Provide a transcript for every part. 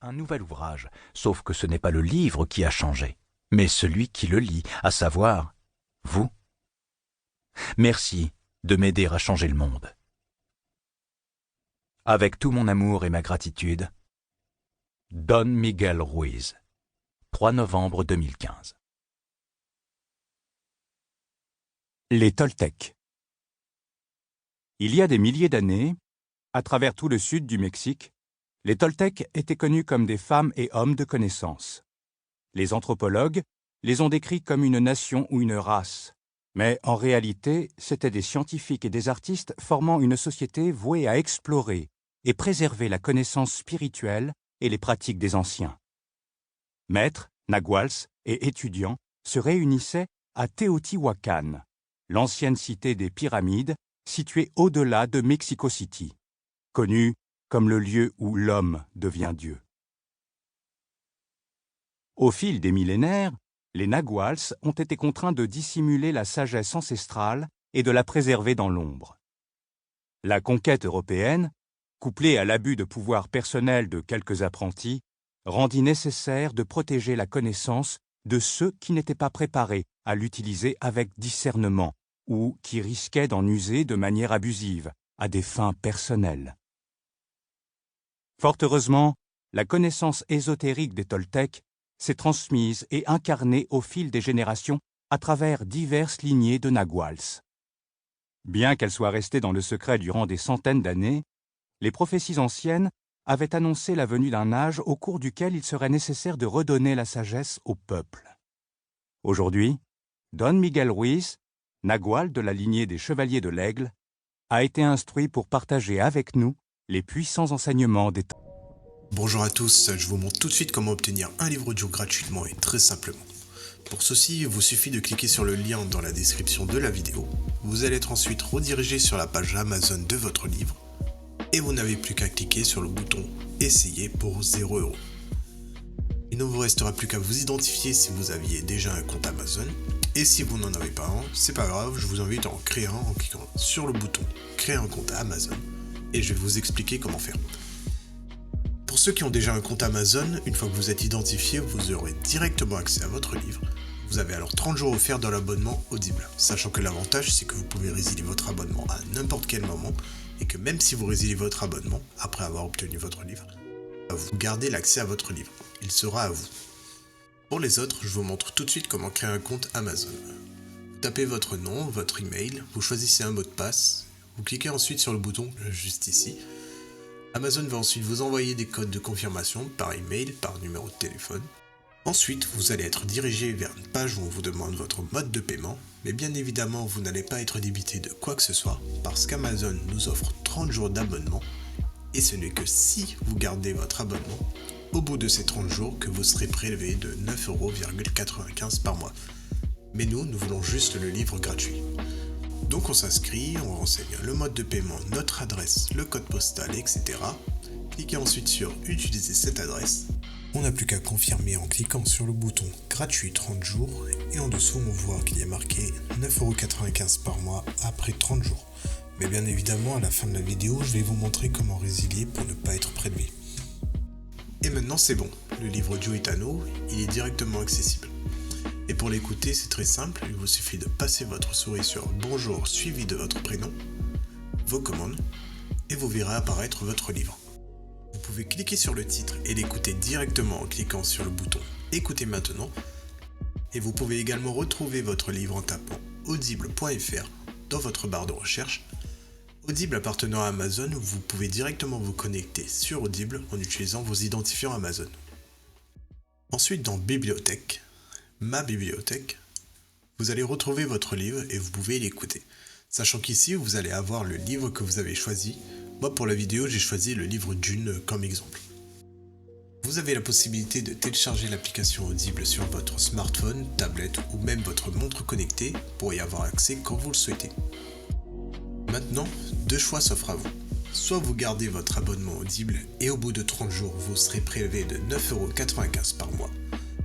Un nouvel ouvrage, sauf que ce n'est pas le livre qui a changé, mais celui qui le lit, à savoir, vous. Merci de m'aider à changer le monde. Avec tout mon amour et ma gratitude, Don Miguel Ruiz, 3 novembre 2015. Les Toltecs. Il y a des milliers d'années, à travers tout le sud du Mexique, les Toltecs étaient connus comme des femmes et hommes de connaissance. Les anthropologues les ont décrits comme une nation ou une race, mais en réalité, c'étaient des scientifiques et des artistes formant une société vouée à explorer et préserver la connaissance spirituelle et les pratiques des anciens. Maîtres, naguals et étudiants se réunissaient à Teotihuacan, l'ancienne cité des pyramides située au-delà de Mexico City, connue comme le lieu où l'homme devient Dieu. Au fil des millénaires, les naguals ont été contraints de dissimuler la sagesse ancestrale et de la préserver dans l'ombre. La conquête européenne, couplée à l'abus de pouvoir personnel de quelques apprentis, rendit nécessaire de protéger la connaissance de ceux qui n'étaient pas préparés à l'utiliser avec discernement ou qui risquaient d'en user de manière abusive, à des fins personnelles. Fort heureusement, la connaissance ésotérique des Toltecs s'est transmise et incarnée au fil des générations à travers diverses lignées de naguals. Bien qu'elles soient restées dans le secret durant des centaines d'années, les prophéties anciennes avaient annoncé la venue d'un âge au cours duquel il serait nécessaire de redonner la sagesse au peuple. Aujourd'hui, Don Miguel Ruiz, nagual de la lignée des Chevaliers de l'Aigle, a été instruit pour partager avec nous les puissants enseignements des Toltecs. Bonjour à tous, je vous montre tout de suite comment obtenir un livre audio gratuitement et très simplement. Pour ceci, il vous suffit de cliquer sur le lien dans la description de la vidéo. Vous allez être ensuite redirigé sur la page Amazon de votre livre et vous n'avez plus qu'à cliquer sur le bouton « Essayer » pour 0 €. Il ne vous restera plus qu'à vous identifier si vous aviez déjà un compte Amazon et si vous n'en avez pas un, c'est pas grave, je vous invite à en créer un en cliquant sur le bouton « Créer un compte Amazon » et je vais vous expliquer comment faire. Pour ceux qui ont déjà un compte Amazon, une fois que vous êtes identifié, vous aurez directement accès à votre livre. Vous avez alors 30 jours offerts dans l'abonnement Audible, sachant que l'avantage c'est que vous pouvez résilier votre abonnement à n'importe quel moment et que même si vous résiliez votre abonnement après avoir obtenu votre livre, vous gardez l'accès à votre livre. Il sera à vous. Pour les autres, je vous montre tout de suite comment créer un compte Amazon. Vous tapez votre nom, votre email, vous choisissez un mot de passe, vous cliquez ensuite sur le bouton juste ici. Amazon va ensuite vous envoyer des codes de confirmation par email, par numéro de téléphone. Ensuite, vous allez être dirigé vers une page où on vous demande votre mode de paiement, mais bien évidemment, vous n'allez pas être débité de quoi que ce soit, parce qu'Amazon nous offre 30 jours d'abonnement, et ce n'est que si vous gardez votre abonnement, au bout de ces 30 jours, que vous serez prélevé de 9,95 € par mois. Mais nous voulons juste le livre gratuit. Donc on s'inscrit, on renseigne le mode de paiement, notre adresse, le code postal, etc. Cliquez ensuite sur « Utiliser cette adresse ». On n'a plus qu'à confirmer en cliquant sur le bouton « Gratuit 30 jours » et en dessous on voit qu'il y a marqué 9,95 € par mois après 30 jours. Mais bien évidemment à la fin de la vidéo, je vais vous montrer comment résilier pour ne pas être prélevé. Et maintenant c'est bon, le livre audio est à nous, il est directement accessible. Et pour l'écouter, c'est très simple, il vous suffit de passer votre souris sur « Bonjour » suivi de votre prénom, vos commandes, et vous verrez apparaître votre livre. Vous pouvez cliquer sur le titre et l'écouter directement en cliquant sur le bouton « Écoutez maintenant » et vous pouvez également retrouver votre livre en tapant audible.fr dans votre barre de recherche. Audible appartenant à Amazon, vous pouvez directement vous connecter sur Audible en utilisant vos identifiants Amazon. Ensuite dans « Bibliothèque », Ma bibliothèque, vous allez retrouver votre livre et vous pouvez l'écouter. Sachant qu'ici, vous allez avoir le livre que vous avez choisi. Moi, pour la vidéo, j'ai choisi le livre Dune comme exemple. Vous avez la possibilité de télécharger l'application Audible sur votre smartphone, tablette ou même votre montre connectée pour y avoir accès quand vous le souhaitez. Maintenant, deux choix s'offrent à vous. Soit vous gardez votre abonnement Audible et au bout de 30 jours, vous serez prélevé de 9,95 € par mois,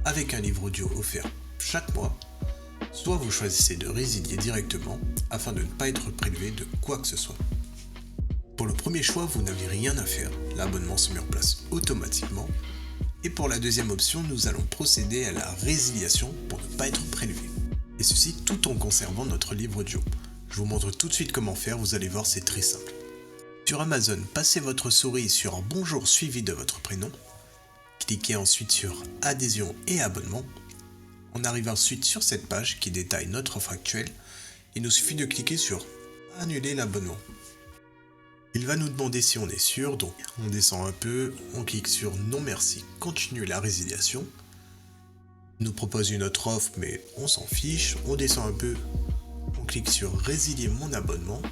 avec un livre audio offert chaque mois, soit vous choisissez de résilier directement afin de ne pas être prélevé de quoi que ce soit. Pour le premier choix, vous n'avez rien à faire, l'abonnement se met en place automatiquement. Et pour la deuxième option, nous allons procéder à la résiliation pour ne pas être prélevé. Et ceci tout en conservant notre livre audio. Je vous montre tout de suite comment faire, vous allez voir, c'est très simple. Sur Amazon, passez votre souris sur Bonjour suivi de votre prénom. Cliquez ensuite sur Adhésion et abonnement. On arrive ensuite sur cette page qui détaille notre offre actuelle. Il nous suffit de cliquer sur Annuler l'abonnement. Il va nous demander si on est sûr, donc on descend un peu, on clique sur Non merci, continuer la résiliation. Il nous propose une autre offre mais on s'en fiche, on descend un peu, on clique sur Résilier mon abonnement.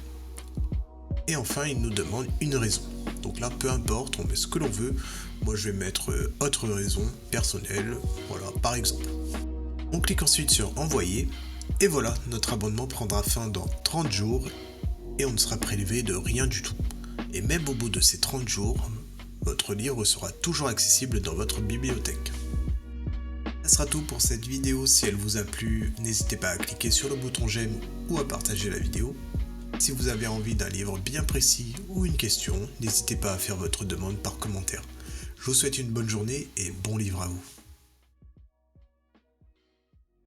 Et enfin il nous demande une raison. Donc là peu importe, on met ce que l'on veut. Moi je vais mettre autre raison personnelle, voilà par exemple. On clique ensuite sur Envoyer. Et voilà, notre abonnement prendra fin dans 30 jours et on ne sera prélevé de rien du tout. Et même au bout de ces 30 jours, votre livre sera toujours accessible dans votre bibliothèque. Ce sera tout pour cette vidéo. Si elle vous a plu, n'hésitez pas à cliquer sur le bouton j'aime ou à partager la vidéo. Si vous avez envie d'un livre bien précis ou une question, n'hésitez pas à faire votre demande par commentaire. Je vous souhaite une bonne journée et bon livre à vous.